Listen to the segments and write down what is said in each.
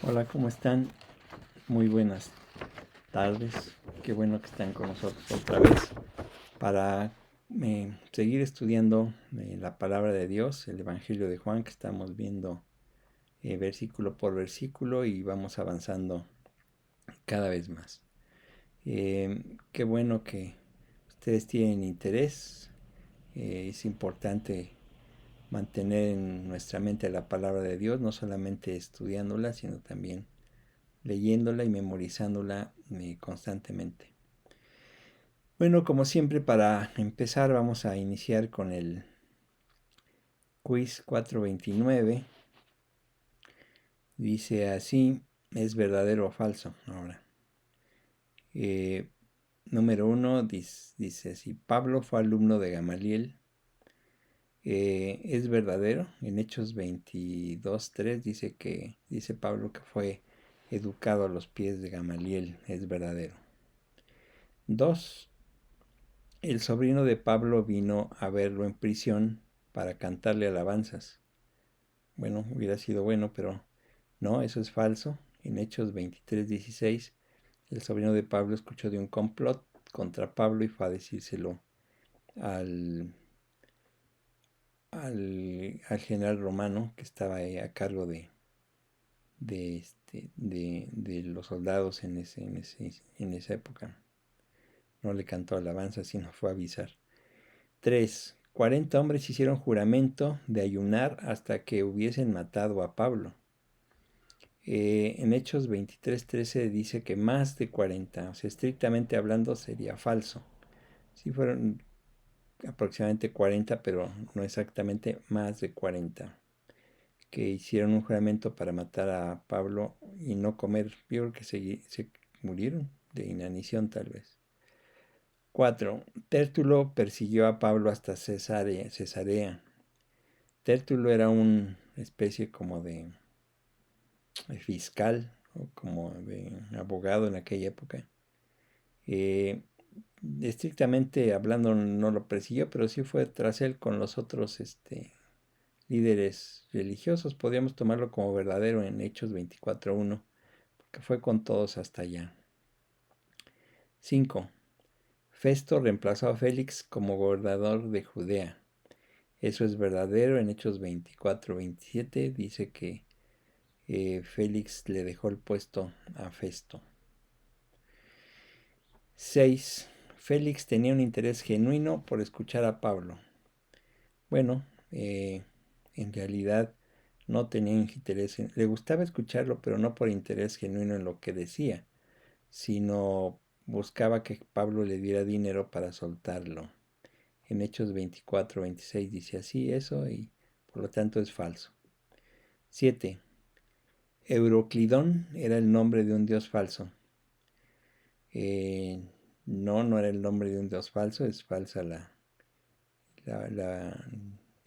Hola, ¿cómo están? Muy buenas tardes. Qué bueno que están con nosotros otra vez para seguir estudiando la palabra de Dios, el Evangelio de Juan, que estamos viendo versículo por versículo y vamos avanzando cada vez más. Qué bueno que ustedes tienen interés. Es importante mantener en nuestra mente la palabra de Dios, no solamente estudiándola, sino también leyéndola y memorizándola constantemente. Bueno, como siempre, para empezar vamos a iniciar con el quiz 429. Dice así, ¿es verdadero o falso? Ahora, eh, número 1 dice así, Pablo fue alumno de Gamaliel. ¿Es verdadero? En Hechos 22:3 dice Pablo que fue educado a los pies de Gamaliel. Es verdadero. 2. El sobrino de Pablo vino a verlo en prisión para cantarle alabanzas. Bueno, hubiera sido bueno, pero no, eso es falso. En Hechos 23:16, el sobrino de Pablo escuchó de un complot contra Pablo y fue a decírselo al, al general romano que estaba a cargo de los soldados en esa época. No le cantó alabanza, sino fue a avisar. 3. 40 hombres hicieron juramento de ayunar hasta que hubiesen matado a Pablo. En Hechos 23:13 dice que más de 40, o sea, estrictamente hablando sería falso. Sí fueron aproximadamente 40, pero no exactamente más de 40, que hicieron un juramento para matar a Pablo y no comer. Yo creo que se murieron de inanición tal vez. 4. Tértulo persiguió a Pablo hasta Cesarea. Tértulo era una especie como de fiscal o como de abogado en aquella época. Eh, Estrictamente hablando no lo persiguió, pero sí fue tras él con los otros líderes religiosos. Podríamos tomarlo como verdadero en Hechos 24:1, porque fue con todos hasta allá. 5. Festo reemplazó a Félix como gobernador de Judea. Eso es verdadero. En Hechos 24:27 dice que Félix le dejó el puesto a Festo. 6. Félix tenía un interés genuino por escuchar a Pablo. Bueno, en realidad no tenía interés, le gustaba escucharlo, pero no por interés genuino en lo que decía, sino buscaba que Pablo le diera dinero para soltarlo. En Hechos 24:26 dice así eso y por lo tanto es falso. 7. Euroclidón era el nombre de un dios falso. No era el nombre de un dios falso, es falsa la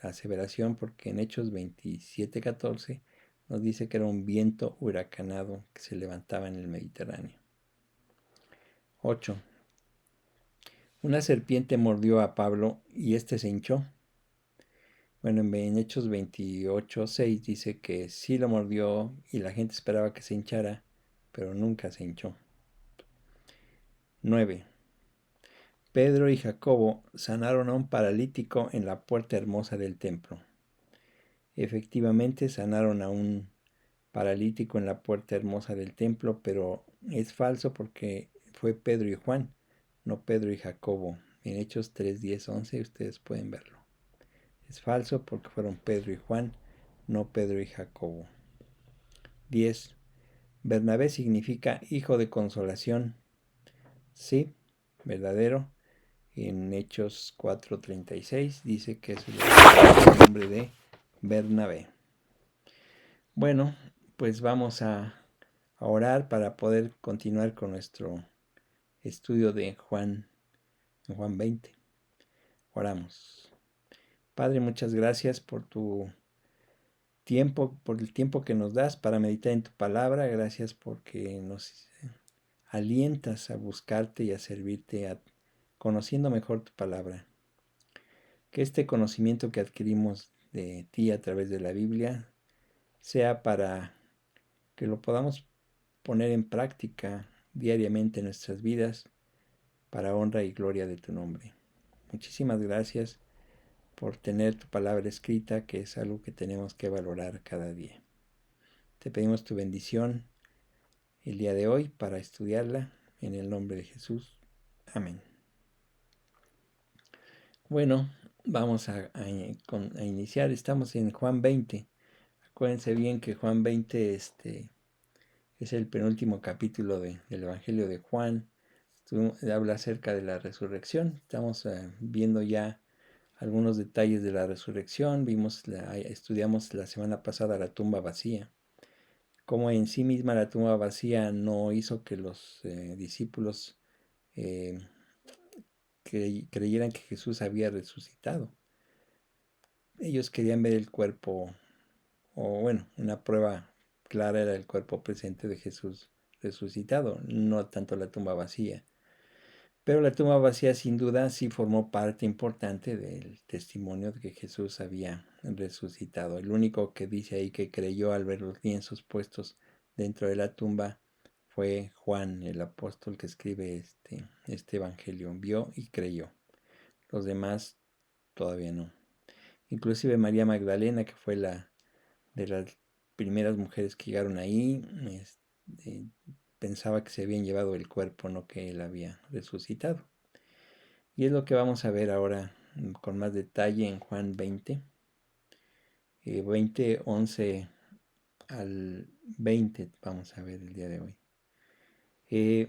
aseveración porque en Hechos 27:14 nos dice que era un viento huracanado que se levantaba en el Mediterráneo. 8. Una serpiente mordió a Pablo y éste se hinchó. Bueno, en Hechos 28:6 dice que sí lo mordió y la gente esperaba que se hinchara, pero nunca se hinchó. 9. Pedro y Jacobo sanaron a un paralítico en la puerta hermosa del templo. Efectivamente sanaron a un paralítico en la puerta hermosa del templo, pero es falso porque fue Pedro y Juan, no Pedro y Jacobo. En Hechos 3, 10, 11 ustedes pueden verlo. Es falso porque fueron Pedro y Juan, no Pedro y Jacobo. 10. Bernabé significa hijo de consolación. Sí, verdadero. En Hechos 4:36 dice que es el nombre de Bernabé. Bueno, pues vamos a orar para poder continuar con nuestro estudio de Juan 20. Oramos. Padre, muchas gracias por tu tiempo, por el tiempo que nos das para meditar en tu palabra. Gracias porque nos alientas a buscarte y a servirte, conociendo mejor tu palabra. Que este conocimiento que adquirimos de ti a través de la Biblia sea para que lo podamos poner en práctica diariamente en nuestras vidas para honra y gloria de tu nombre. Muchísimas gracias por tener tu palabra escrita, que es algo que tenemos que valorar cada día. Te pedimos tu bendición el día de hoy para estudiarla en el nombre de Jesús. Amén. Bueno, vamos a iniciar. Estamos en Juan 20. Acuérdense bien que Juan 20 es el penúltimo capítulo del Evangelio de Juan. Habla acerca de la resurrección. Estamos viendo ya algunos detalles de la resurrección. Estudiamos la semana pasada la tumba vacía. Como en sí misma la tumba vacía no hizo que los discípulos creyeran que Jesús había resucitado. Ellos querían ver el cuerpo, o bueno, una prueba clara era el cuerpo presente de Jesús resucitado, no tanto la tumba vacía. Pero la tumba vacía sin duda sí formó parte importante del testimonio de que Jesús había resucitado. El único que dice ahí que creyó al ver los lienzos puestos dentro de la tumba fue Juan, el apóstol que escribe este evangelio. Vio y creyó. Los demás todavía no. Inclusive María Magdalena, que fue la de las primeras mujeres que llegaron ahí, pensaba que se habían llevado el cuerpo, no que él había resucitado. Y es lo que vamos a ver ahora con más detalle en Juan 20, 20, 11 al 20, vamos a ver el día de hoy.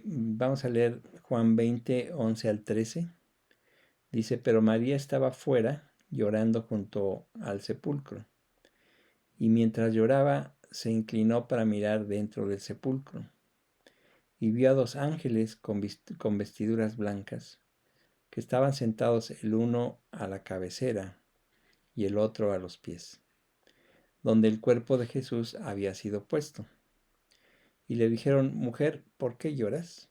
Vamos a leer Juan 20, 11 al 13. Dice, pero María estaba fuera llorando junto al sepulcro. Y mientras lloraba, se inclinó para mirar dentro del sepulcro. Y vio a dos ángeles con vestiduras blancas, que estaban sentados el uno a la cabecera y el otro a los pies, donde el cuerpo de Jesús había sido puesto. Y le dijeron, mujer, ¿por qué lloras?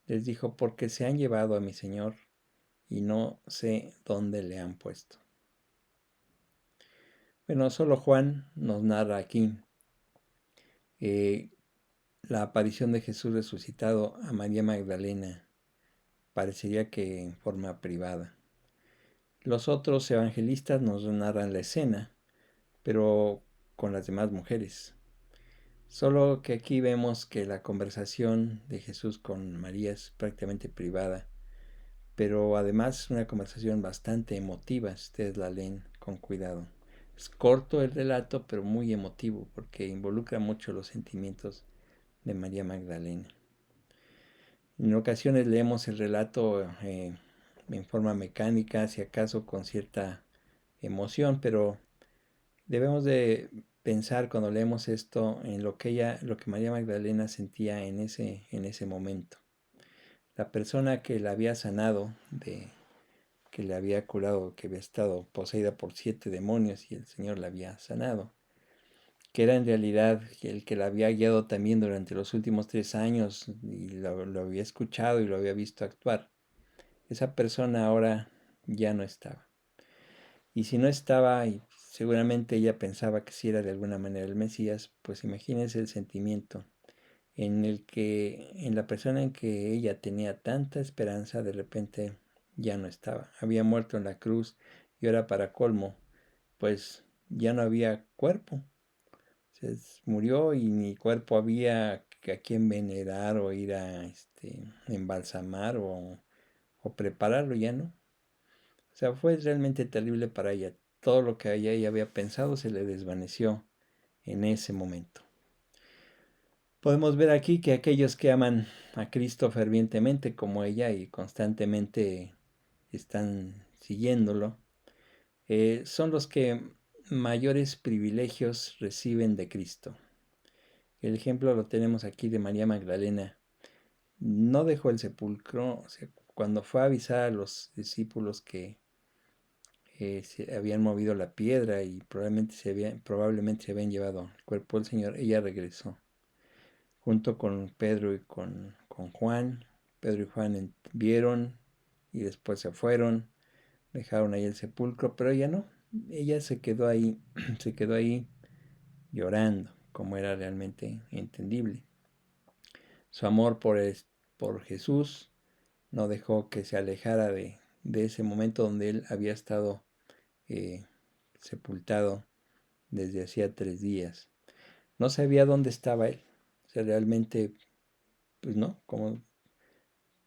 Les dijo, porque se han llevado a mi Señor y no sé dónde le han puesto. Bueno, solo Juan nos narra aquí la aparición de Jesús resucitado a María Magdalena. Parecería que en forma privada. Los otros evangelistas nos narran la escena, pero con las demás mujeres. Solo que aquí vemos que la conversación de Jesús con María es prácticamente privada, pero además es una conversación bastante emotiva, si ustedes la leen con cuidado. Es corto el relato, pero muy emotivo, porque involucra mucho los sentimientos de María Magdalena. En ocasiones leemos el relato en forma mecánica, si acaso con cierta emoción, pero debemos de pensar cuando leemos esto en lo que María Magdalena sentía en ese momento. La persona que la había sanado, que le había curado, que había estado poseída por 7 demonios y el Señor la había sanado, que era en realidad el que la había guiado también durante los últimos 3 años y lo había escuchado y lo había visto actuar. Esa persona ahora ya no estaba. Y si no estaba, y seguramente ella pensaba que si era de alguna manera el Mesías, pues imagínense el sentimiento en la persona en que ella tenía tanta esperanza, de repente ya no estaba. Había muerto en la cruz y ahora para colmo, pues ya no había cuerpo. Se murió y ni cuerpo había a quien venerar o ir a embalsamar o prepararlo, ya no. O sea, fue realmente terrible para ella. Todo lo que ella había pensado se le desvaneció en ese momento. Podemos ver aquí que aquellos que aman a Cristo fervientemente como ella y constantemente están siguiéndolo, son los que mayores privilegios reciben de Cristo. El ejemplo lo tenemos aquí de María Magdalena. No dejó el sepulcro, o sea, cuando fue a avisar a los discípulos que se habían movido la piedra y probablemente se habían llevado el cuerpo del Señor, ella regresó junto con Pedro y con Juan. Pedro y Juan vieron y después se fueron, dejaron ahí el sepulcro, pero ella no, ella se quedó ahí, se quedó ahí llorando. como era realmente entendible. Su amor por Jesús no dejó que se alejara de ese momento donde él había estado eh, sepultado desde hacía 3 días. No sabía dónde estaba él. O sea, realmente, pues no, como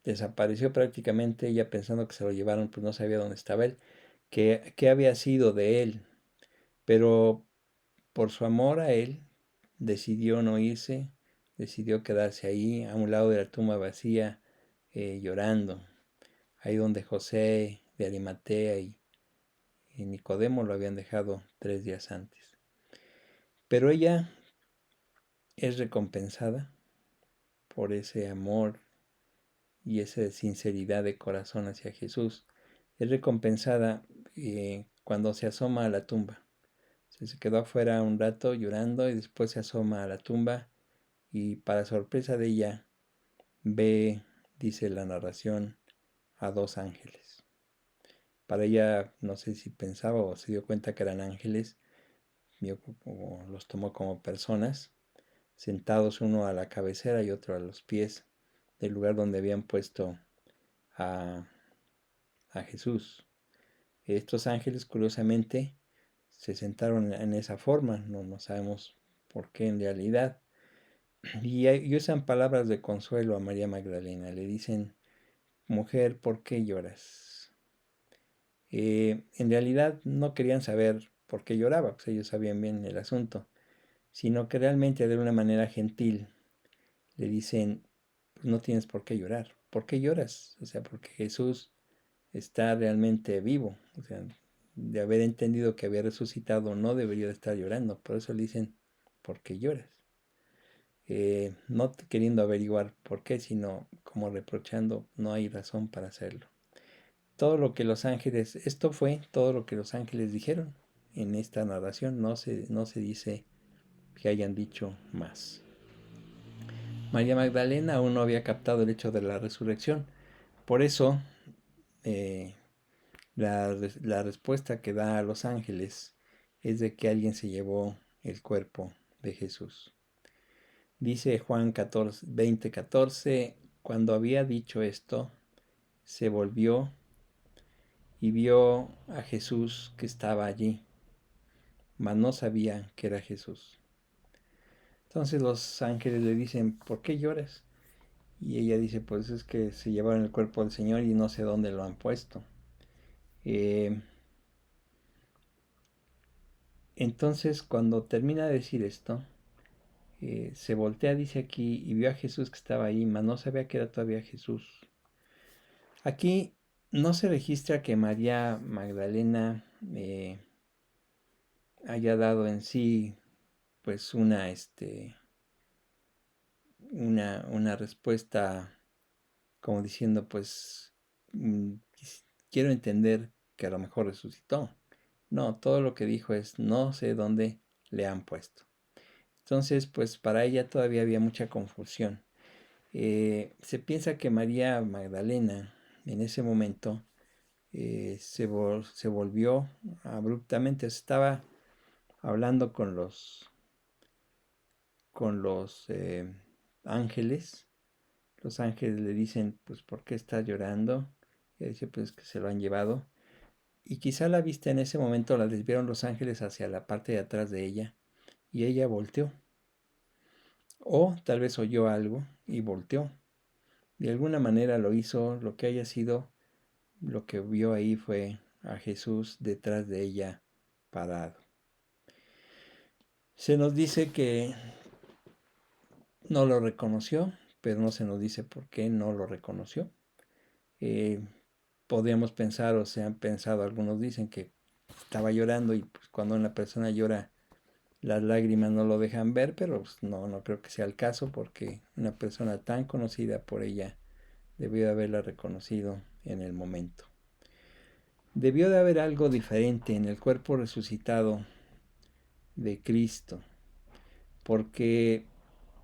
desapareció prácticamente, ella pensando que se lo llevaron, pues no sabía dónde estaba él, qué había sido de él. Pero por su amor a él, decidió no irse, decidió quedarse ahí, a un lado de la tumba vacía, llorando, ahí donde José de Arimatea y Nicodemo lo habían dejado 3 días antes. Pero ella es recompensada por ese amor y esa sinceridad de corazón hacia Jesús. Es recompensada cuando se asoma a la tumba. Se quedó afuera un rato llorando y después se asoma a la tumba y para sorpresa de ella ve, dice la narración, a 2 ángeles. Para ella no sé si pensaba o se dio cuenta que eran ángeles, o los tomó como personas, sentados uno a la cabecera y otro a los pies del lugar donde habían puesto a, a Jesús. Estos ángeles, curiosamente, se sentaron en esa forma, no sabemos por qué en realidad, y usan palabras de consuelo a María Magdalena. Le dicen, mujer, ¿por qué lloras? En realidad no querían saber por qué lloraba, pues ellos sabían bien el asunto, sino que realmente de una manera gentil le dicen, pues no tienes por qué llorar. ¿Por qué lloras? O sea, porque Jesús está realmente vivo. O sea, de haber entendido que había resucitado, no debería de estar llorando. Por eso le dicen, ¿por qué lloras? No queriendo averiguar por qué, sino como reprochando, no hay razón para hacerlo. Todo lo que los ángeles, esto fue todo lo que los ángeles dijeron en esta narración, no se dice que hayan dicho más. María Magdalena aún no había captado el hecho de la resurrección, por eso eh, la respuesta que da a los ángeles es de que alguien se llevó el cuerpo de Jesús. Dice Juan 14, 20:14, cuando había dicho esto, se volvió y vio a Jesús que estaba allí, mas no sabía que era Jesús. Entonces los ángeles le dicen, ¿por qué lloras? Y ella dice, pues es que se llevaron el cuerpo del Señor y no sé dónde lo han puesto. Entonces cuando termina de decir esto, se voltea, dice aquí, y vio a Jesús que estaba ahí, mas no sabía que era todavía Jesús. Aquí no se registra que María Magdalena haya dado en sí pues una respuesta como diciendo pues quiero entender que a lo mejor resucitó. No, todo lo que dijo es no sé dónde le han puesto. Entonces pues para ella todavía había mucha confusión. Se piensa que María Magdalena en ese momento se volvió abruptamente, estaba hablando con los ángeles. Los ángeles le dicen, pues, ¿por qué estás llorando? Y ella dice, pues, que se lo han llevado. Y quizá la vista en ese momento la desviaron los ángeles hacia la parte de atrás de ella y ella volteó. O tal vez oyó algo y volteó. De alguna manera lo hizo, lo que haya sido, lo que vio ahí fue a Jesús detrás de ella parado. Se nos dice que no lo reconoció, pero no se nos dice por qué no lo reconoció. Podríamos pensar, o se han pensado, algunos dicen que estaba llorando y pues, cuando una persona llora las lágrimas no lo dejan ver, pero pues, no creo que sea el caso porque una persona tan conocida por ella debió de haberla reconocido en el momento. Debió de haber algo diferente en el cuerpo resucitado de Cristo, porque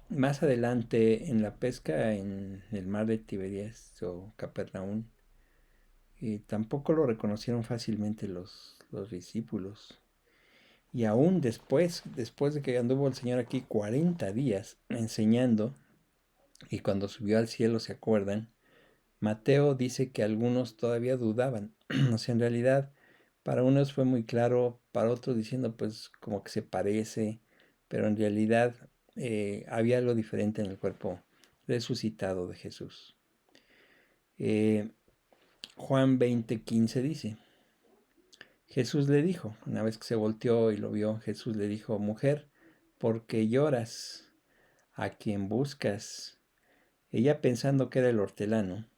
más adelante en la pesca en el mar de Tiberias o Capernaum, tampoco lo reconocieron fácilmente los discípulos. Y aún después de que anduvo el Señor aquí 40 días enseñando, y cuando subió al cielo, ¿se acuerdan? Mateo dice que algunos todavía dudaban. O sea, en realidad, para unos fue muy claro, para otros diciendo, pues, como que se parece, pero en realidad había algo diferente en el cuerpo resucitado de Jesús. Eh, Juan 20:15 dice, Jesús le dijo, una vez que se volteó y lo vio, Jesús le dijo, mujer, ¿por qué lloras? ¿A quién buscas? Ella, pensando que era el hortelano,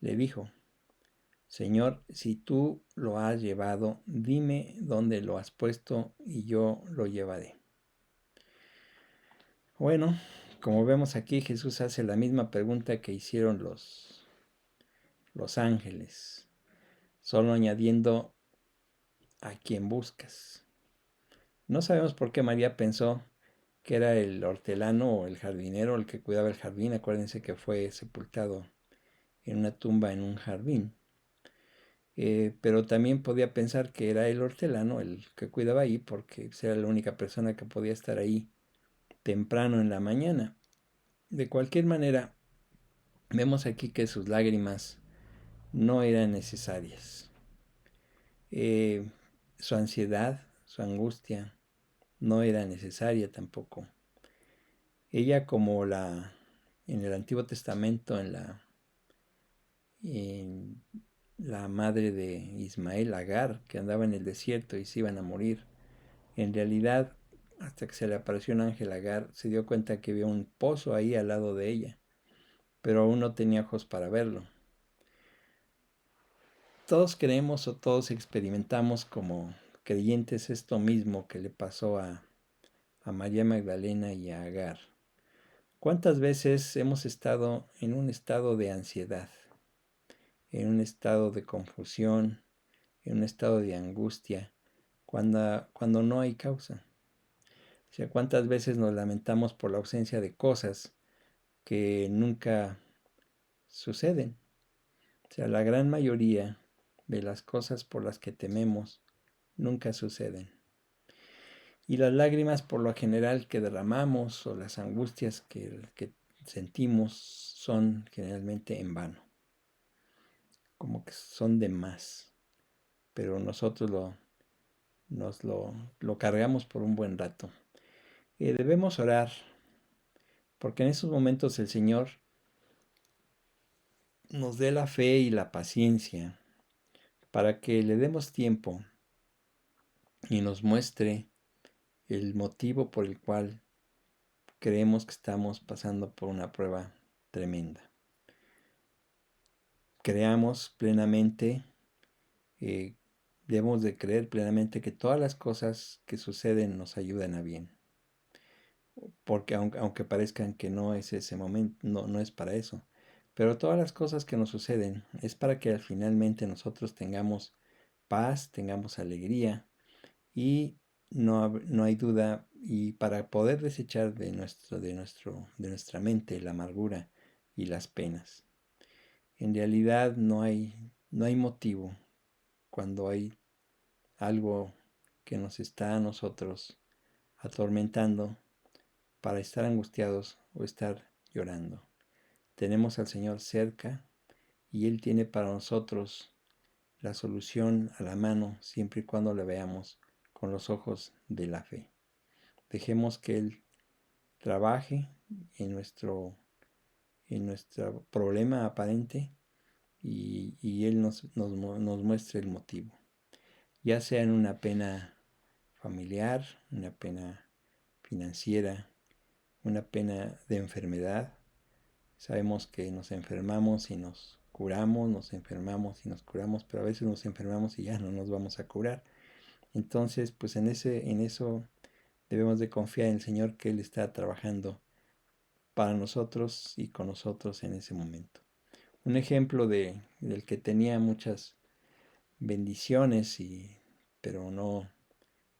le dijo, Señor, si tú lo has llevado, dime dónde lo has puesto y yo lo llevaré. Bueno, como vemos aquí, Jesús hace la misma pregunta que hicieron los ángeles, solo añadiendo a quién buscas. No sabemos por qué María pensó que era el hortelano o el jardinero el que cuidaba el jardín. Acuérdense que fue sepultado en una tumba en un jardín. Pero también podía pensar que era el hortelano el que cuidaba ahí porque era la única persona que podía estar ahí temprano en la mañana. De cualquier manera, vemos aquí que sus lágrimas no eran necesarias. Eh, Su ansiedad, su angustia, no era necesaria tampoco. Ella, como en el Antiguo Testamento, en la madre de Ismael, Agar, que andaba en el desierto y se iban a morir, en realidad, hasta que se le apareció un ángel a Agar, se dio cuenta que había un pozo ahí al lado de ella, pero aún no tenía ojos para verlo. Todos creemos o todos experimentamos como creyentes esto mismo que le pasó a María Magdalena y a Agar. ¿Cuántas veces hemos estado en un estado de ansiedad, en un estado de confusión, en un estado de angustia, cuando no hay causa? O sea, ¿cuántas veces nos lamentamos por la ausencia de cosas que nunca suceden? O sea, la gran mayoría de las cosas por las que tememos nunca suceden. Y las lágrimas por lo general que derramamos o las angustias que sentimos son generalmente en vano, como que son de más, pero nosotros lo cargamos por un buen rato. Debemos orar, porque en esos momentos el Señor nos dé la fe y la paciencia para que le demos tiempo y nos muestre el motivo por el cual creemos que estamos pasando por una prueba tremenda. Creamos plenamente, eh, debemos de creer plenamente que todas las cosas que suceden nos ayudan a bien. Porque aunque parezcan que no es ese momento, no es para eso. Pero todas las cosas que nos suceden es para que finalmente nosotros tengamos paz, tengamos alegría y no hay duda, y para poder desechar de nuestra mente la amargura y las penas. En realidad no hay motivo cuando hay algo que nos está a nosotros atormentando para estar angustiados o estar llorando. Tenemos al Señor cerca y Él tiene para nosotros la solución a la mano siempre y cuando la veamos con los ojos de la fe. Dejemos que Él trabaje en nuestro problema aparente y Él nos muestre el motivo. Ya sea en una pena familiar, una pena financiera, una pena de enfermedad. Sabemos que nos enfermamos y nos curamos, nos enfermamos y nos curamos, pero a veces nos enfermamos y ya no nos vamos a curar. Entonces, pues en eso debemos de confiar en el Señor, que Él está trabajando para nosotros y con nosotros en ese momento. Un ejemplo del que tenía muchas bendiciones, pero no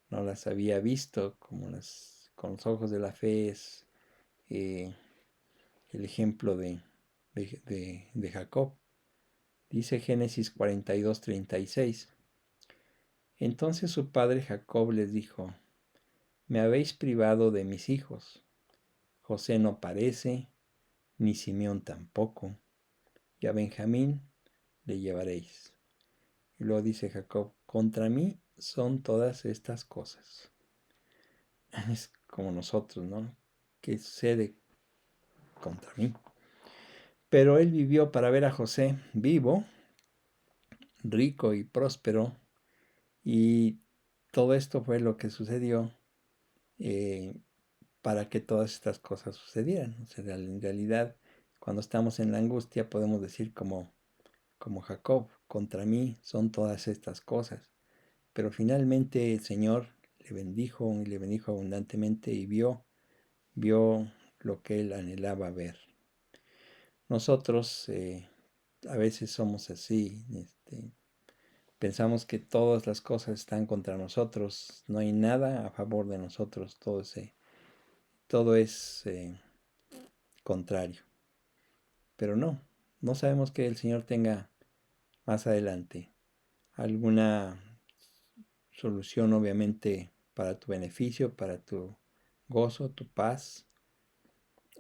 las había visto con los ojos de la fe, es el ejemplo de Jacob. Dice Génesis 42:36. Entonces su padre Jacob les dijo: me habéis privado de mis hijos. José no parece, ni Simeón tampoco, y a Benjamín le llevaréis. Y luego dice Jacob: contra mí son todas estas cosas. Es como nosotros, ¿no? ¿Qué sucede contra mí? Pero él vivió para ver a José vivo, rico y próspero, y todo esto fue lo que sucedió eh, para que todas estas cosas sucedieran. O sea, en realidad, cuando estamos en la angustia, podemos decir como Jacob: contra mí son todas estas cosas. Pero finalmente el Señor le bendijo y le bendijo abundantemente y vio lo que él anhelaba ver. Nosotros a veces somos así, pensamos que todas las cosas están contra nosotros, no hay nada a favor de nosotros, todo es contrario. Pero no sabemos que el Señor tenga más adelante alguna solución, obviamente para tu beneficio, para tu gozo, tu paz,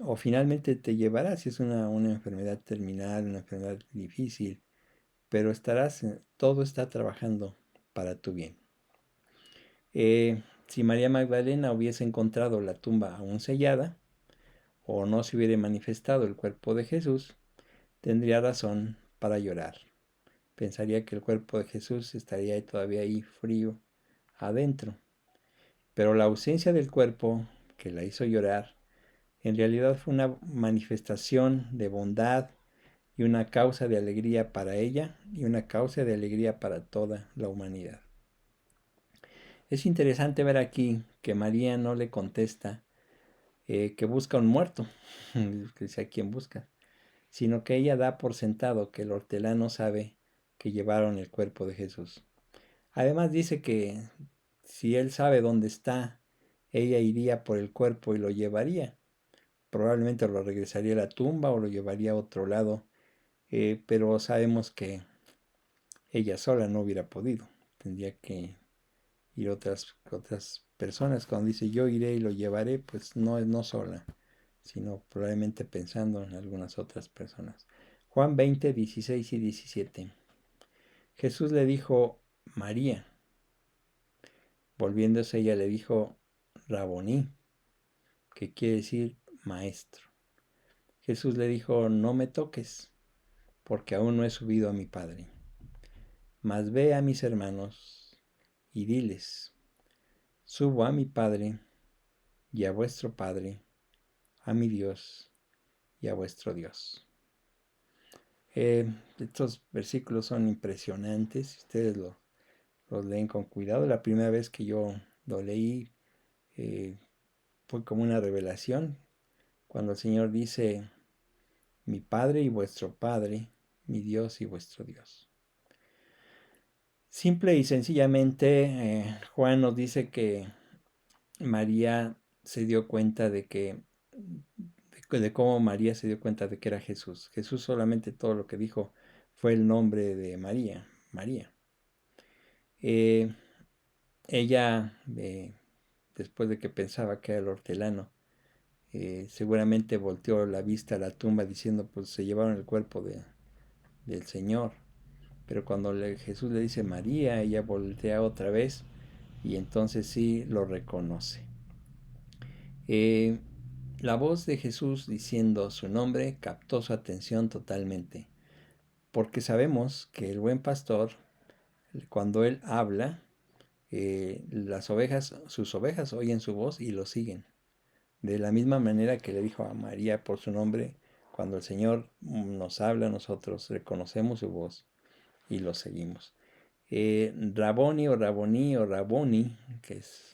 o finalmente te llevará si es una enfermedad terminal, una enfermedad difícil, pero todo está trabajando para tu bien. Si María Magdalena hubiese encontrado la tumba aún sellada, o no se hubiera manifestado el cuerpo de Jesús, tendría razón para llorar. Pensaría que el cuerpo de Jesús estaría todavía ahí frío adentro. Pero la ausencia del cuerpo que la hizo llorar, en realidad fue una manifestación de bondad y una causa de alegría para ella y una causa de alegría para toda la humanidad. Es interesante ver aquí que María no le contesta que busca un muerto, que sea quien busca, sino que ella da por sentado que el hortelano sabe que llevaron el cuerpo de Jesús. Además dice que si él sabe dónde está, ella iría por el cuerpo y lo llevaría. Probablemente lo regresaría a la tumba o lo llevaría a otro lado, pero sabemos que ella sola no hubiera podido. Tendría que ir otras personas. Cuando dice yo iré y lo llevaré, pues no sola, sino probablemente pensando en algunas otras personas. Juan 20, 16 y 17. Jesús le dijo: María. Volviéndose ella le dijo: Raboní, que quiere decir maestro. Jesús le dijo: no me toques, porque aún no he subido a mi Padre. Mas ve a mis hermanos y diles: subo a mi Padre y a vuestro Padre, a mi Dios y a vuestro Dios. Estos versículos son impresionantes. Si ustedes los leen con cuidado, la primera vez que yo lo leí fue como una revelación. Cuando el Señor dice: mi Padre y vuestro Padre, mi Dios y vuestro Dios. Simple y sencillamente, Juan nos dice que María se dio cuenta de cómo María se dio cuenta de que era Jesús. Jesús solamente todo lo que dijo fue el nombre de María, María. Ella, después de que pensaba que era el hortelano, seguramente volteó la vista a la tumba diciendo: pues se llevaron el cuerpo del Señor. Pero cuando Jesús le dice María, ella voltea otra vez y entonces sí lo reconoce. La voz de Jesús diciendo su nombre captó su atención totalmente, porque sabemos que el buen pastor, cuando él habla, sus ovejas oyen su voz y lo siguen. De la misma manera que le dijo a María por su nombre, cuando el Señor nos habla, nosotros reconocemos su voz y lo seguimos. Raboni o Raboní o Raboni, que es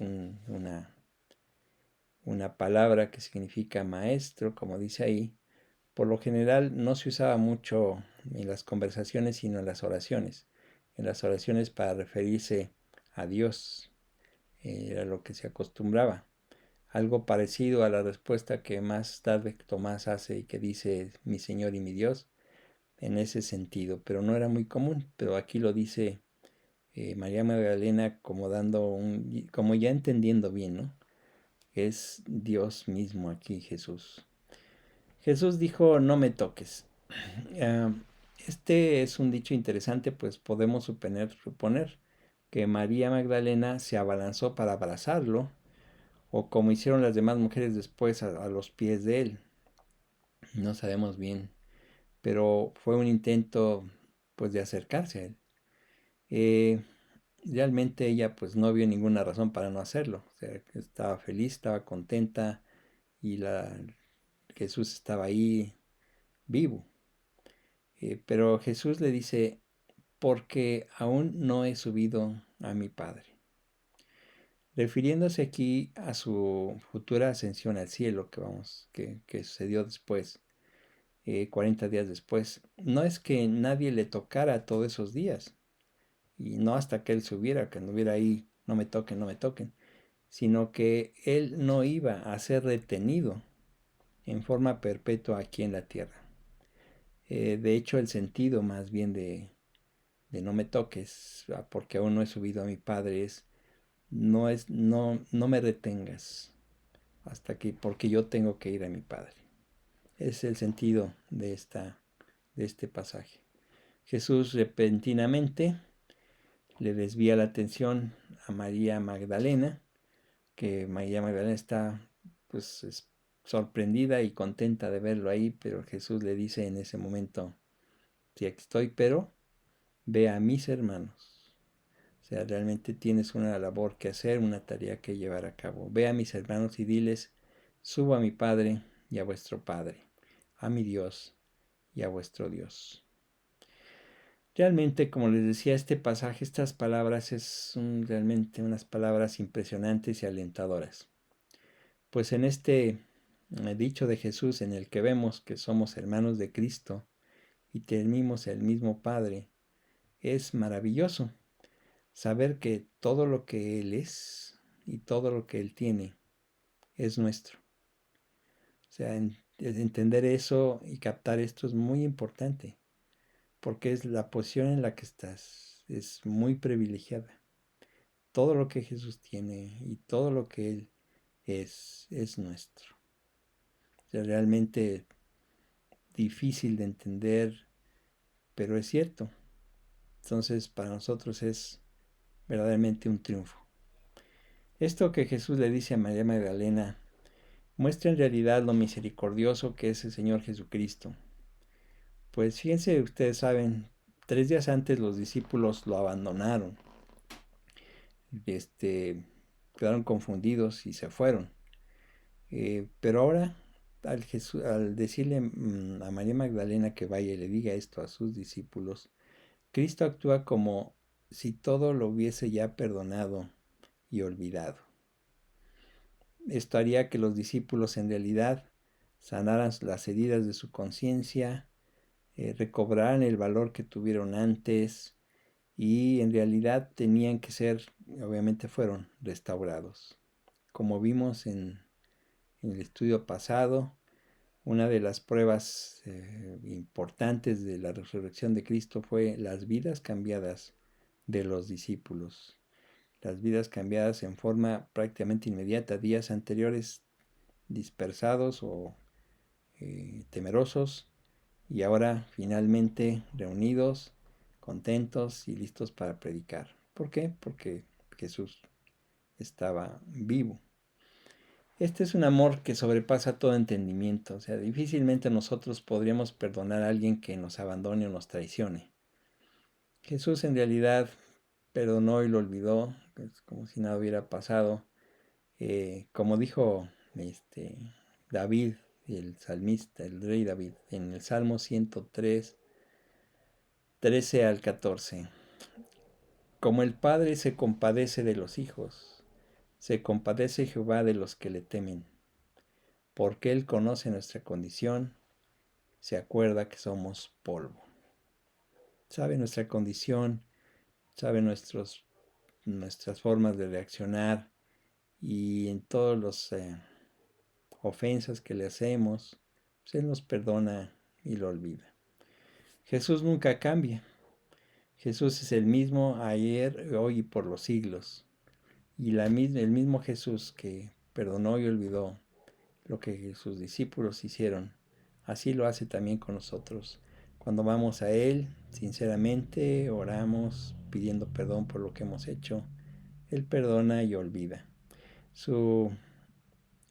una palabra que significa maestro, como dice ahí, por lo general no se usaba mucho en las conversaciones, sino en las oraciones. En las oraciones para referirse a Dios, era lo que se acostumbraba. Algo parecido a la respuesta que más tarde Tomás hace y que dice mi Señor y mi Dios, en ese sentido, pero no era muy común. Pero aquí lo dice María Magdalena como ya entendiendo bien, ¿no? Es Dios mismo aquí, Jesús. Jesús dijo, no me toques. Ah, este es un dicho interesante, pues podemos suponer que María Magdalena se abalanzó para abrazarlo, o como hicieron las demás mujeres después a los pies de él. No sabemos bien, pero fue un intento pues de acercarse a él. Eh, Realmente ella pues no vio ninguna razón para no hacerlo. O sea, estaba feliz, estaba contenta y Jesús estaba ahí vivo. Pero Jesús le dice, porque aún no he subido a mi Padre. Refiriéndose aquí a su futura ascensión al cielo que sucedió después, 40 días después. No es que nadie le tocara todos esos días, y no hasta que él subiera, que anduviera ahí, no me toquen, no me toquen, sino que él no iba a ser retenido en forma perpetua aquí en la tierra. De hecho, el sentido más bien de no me toques, porque aún no he subido a mi Padre, no me retengas porque yo tengo que ir a mi Padre. Es el sentido de este pasaje. Jesús repentinamente le desvía la atención a María Magdalena, que María Magdalena está pues sorprendida y contenta de verlo ahí, pero Jesús le dice en ese momento, sí, aquí estoy, pero ve a mis hermanos. O sea, realmente tienes una labor que hacer, una tarea que llevar a cabo. Ve a mis hermanos y diles, subo a mi Padre y a vuestro Padre, a mi Dios y a vuestro Dios. Realmente, como les decía, este pasaje, estas palabras realmente unas palabras impresionantes y alentadoras. Pues en este dicho de Jesús en el que vemos que somos hermanos de Cristo y tenemos el mismo Padre, es maravilloso saber que todo lo que Él es y todo lo que Él tiene es nuestro. O sea, entender eso y captar esto es muy importante, porque es la posición en la que estás, es muy privilegiada. Todo lo que Jesús tiene y todo lo que Él es nuestro. O sea, realmente difícil de entender, pero es cierto. Entonces, para nosotros es verdaderamente un triunfo. Esto que Jesús le dice a María Magdalena muestra en realidad lo misericordioso que es el Señor Jesucristo. Pues fíjense, ustedes saben, 3 días antes los discípulos lo abandonaron, quedaron confundidos y se fueron. Pero ahora, al decirle a María Magdalena que vaya y le diga esto a sus discípulos, Cristo actúa como si todo lo hubiese ya perdonado y olvidado. Esto haría que los discípulos en realidad sanaran las heridas de su conciencia, recobraran el valor que tuvieron antes y en realidad tenían que ser, obviamente fueron restaurados. Como vimos en el estudio pasado, una de las pruebas importantes de la resurrección de Cristo fue las vidas cambiadas de los discípulos. Las vidas cambiadas en forma prácticamente inmediata, días anteriores dispersados o temerosos, y ahora finalmente reunidos, contentos y listos para predicar. ¿Por qué? Porque Jesús estaba vivo. Este es un amor que sobrepasa todo entendimiento. O sea, difícilmente nosotros podríamos perdonar a alguien que nos abandone o nos traicione. Jesús en realidad perdonó y lo olvidó, es como si nada hubiera pasado. Como dijo David, el salmista, el rey David, en el Salmo 103, 13 al 14. Como el Padre se compadece de los hijos, se compadece Jehová de los que le temen, porque Él conoce nuestra condición, se acuerda que somos polvo. Sabe nuestra condición, sabe nuestras formas de reaccionar y en todas las ofensas que le hacemos, pues Él nos perdona y lo olvida. Jesús nunca cambia. Jesús es el mismo ayer, hoy y por los siglos. Y el mismo Jesús que perdonó y olvidó lo que sus discípulos hicieron, así lo hace también con nosotros. Cuando vamos a Él, sinceramente, oramos pidiendo perdón por lo que hemos hecho, Él perdona y olvida. Su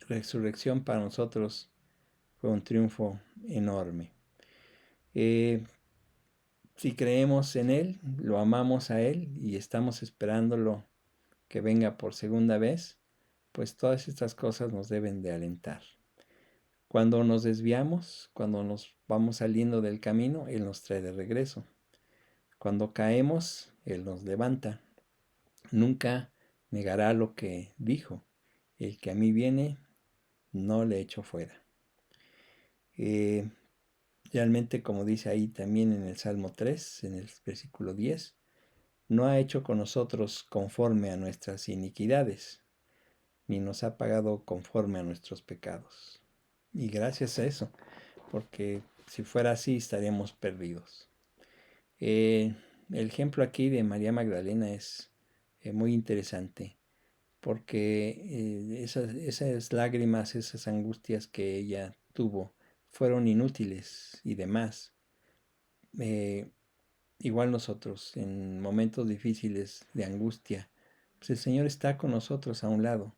resurrección para nosotros fue un triunfo enorme. Eh, si creemos en Él, lo amamos a Él y estamos esperándolo que venga por segunda vez, pues todas estas cosas nos deben de alentar. Cuando nos desviamos, cuando nos vamos saliendo del camino, Él nos trae de regreso. Cuando caemos, Él nos levanta. Nunca negará lo que dijo. El que a mí viene, no le echo fuera. Eh, Realmente, como dice ahí también en el Salmo 3, en el versículo 10, no ha hecho con nosotros conforme a nuestras iniquidades, ni nos ha pagado conforme a nuestros pecados. Y gracias a eso, porque si fuera así estaríamos perdidos. El ejemplo aquí de María Magdalena es muy interesante, porque esas lágrimas, esas angustias que ella tuvo, fueron inútiles y demás. Eh, Igual nosotros, en momentos difíciles de angustia, pues el Señor está con nosotros a un lado.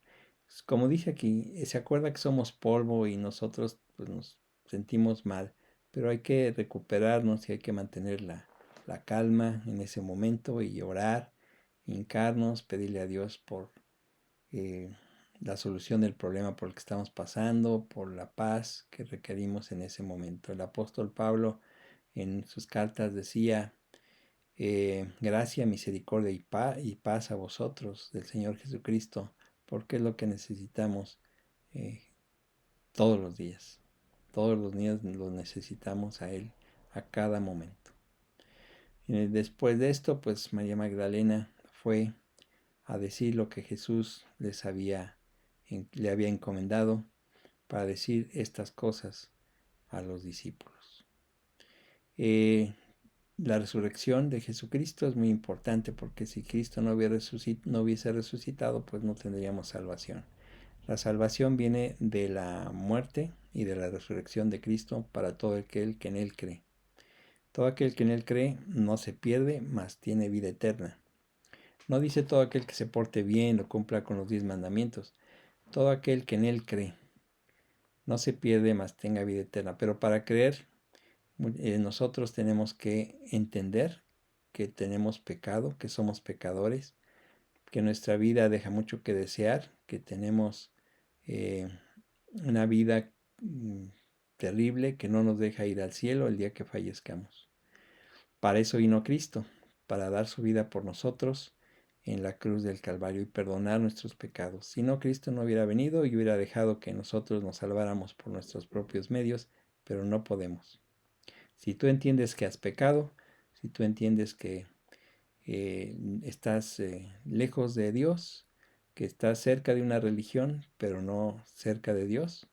Como dice aquí, se acuerda que somos polvo y nosotros pues, nos sentimos mal, pero hay que recuperarnos y hay que mantener la calma en ese momento y orar, hincarnos, pedirle a Dios por eh, la solución del problema por el que estamos pasando, por la paz que requerimos en ese momento. El apóstol Pablo en sus cartas decía, gracia, misericordia y paz a vosotros del Señor Jesucristo, porque es lo que necesitamos eh, todos los días. Todos los días lo necesitamos a Él a cada momento. Después de esto, pues María Magdalena fue a decir lo que Jesús le había encomendado para decir estas cosas a los discípulos. Eh, la resurrección de Jesucristo es muy importante porque si Cristo no hubiese resucitado, pues no tendríamos salvación. La salvación viene de la muerte y de la resurrección de Cristo para todo aquel que en Él cree. Todo aquel que en Él cree no se pierde, mas tiene vida eterna. No dice todo aquel que se porte bien o cumpla con los 10 mandamientos. Todo aquel que en Él cree no se pierde, mas tenga vida eterna. Pero para creer, nosotros tenemos que entender que tenemos pecado, que somos pecadores, que nuestra vida deja mucho que desear, que tenemos eh, una vida terrible que no nos deja ir al cielo el día que fallezcamos. Para eso vino Cristo, para dar su vida por nosotros en la cruz del Calvario y perdonar nuestros pecados. Si no, Cristo no hubiera venido y hubiera dejado que nosotros nos salváramos por nuestros propios medios, pero no podemos. Si tú entiendes que has pecado, si tú entiendes que estás lejos de Dios, que estás cerca de una religión, pero no cerca de Dios,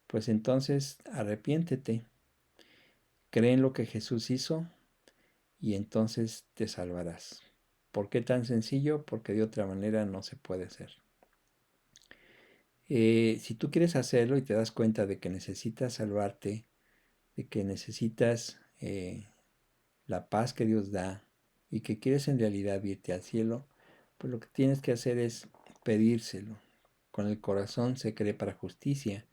pues entonces arrepiéntete, cree en lo que Jesús hizo y entonces te salvarás. ¿Por qué tan sencillo? Porque de otra manera no se puede hacer. Si tú quieres hacerlo y te das cuenta de que necesitas salvarte, de que necesitas la paz que Dios da y que quieres en realidad irte al cielo, pues lo que tienes que hacer es pedírselo. Con el corazón se cree para justicia,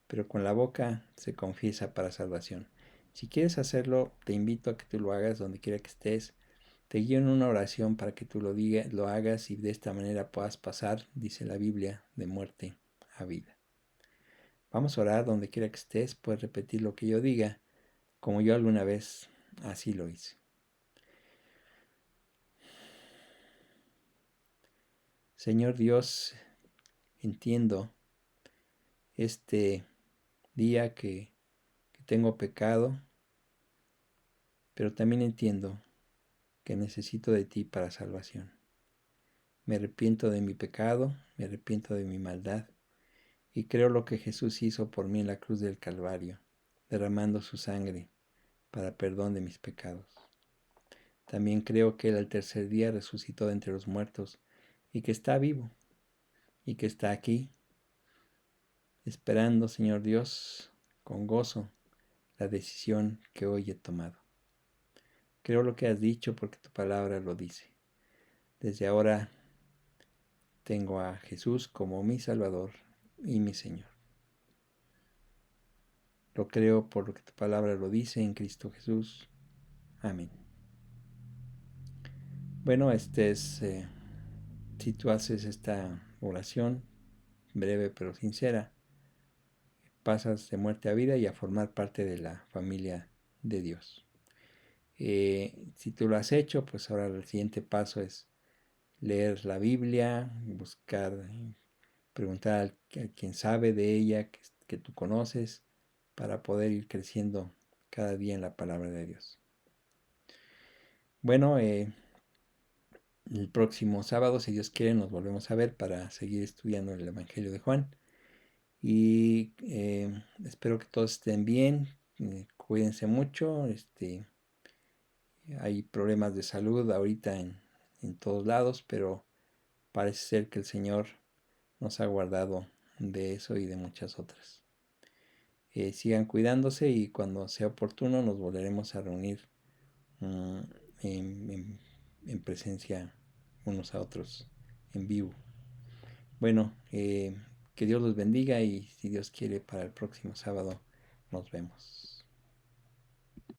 pero con la boca se confiesa para salvación. Si quieres hacerlo, te invito a que tú lo hagas donde quiera que estés. Te guío en una oración para que tú lo hagas y de esta manera puedas pasar, dice la Biblia, de muerte a vida. Vamos a orar donde quiera que estés, puedes repetir lo que yo diga, como yo alguna vez así lo hice. Señor Dios, entiendo este día que tengo pecado, pero también entiendo que necesito de ti para salvación. Me arrepiento de mi pecado, me arrepiento de mi maldad y creo lo que Jesús hizo por mí en la cruz del Calvario, derramando su sangre para perdón de mis pecados. También creo que Él al tercer día resucitó de entre los muertos y que está vivo y que está aquí, esperando, Señor Dios, con gozo la decisión que hoy he tomado. Creo lo que has dicho porque tu palabra lo dice. Desde ahora tengo a Jesús como mi Salvador y mi Señor. Lo creo por lo que tu palabra lo dice en Cristo Jesús. Amén. Bueno, si tú haces esta oración, breve pero sincera, pasas de muerte a vida y a formar parte de la familia de Dios. Si tú lo has hecho, pues ahora el siguiente paso es leer la Biblia, buscar, preguntar a quien sabe de ella, que tú conoces, para poder ir creciendo cada día en la palabra de Dios. Bueno, el próximo sábado, si Dios quiere, nos volvemos a ver para seguir estudiando el Evangelio de Juan. Y espero que todos estén bien, cuídense mucho. Hay problemas de salud ahorita en todos lados, pero parece ser que el Señor nos ha guardado de eso y de muchas otras. Sigan cuidándose y cuando sea oportuno nos volveremos a reunir mm, en, en- en presencia unos a otros en vivo. Bueno, que Dios los bendiga y si Dios quiere para el próximo sábado nos vemos.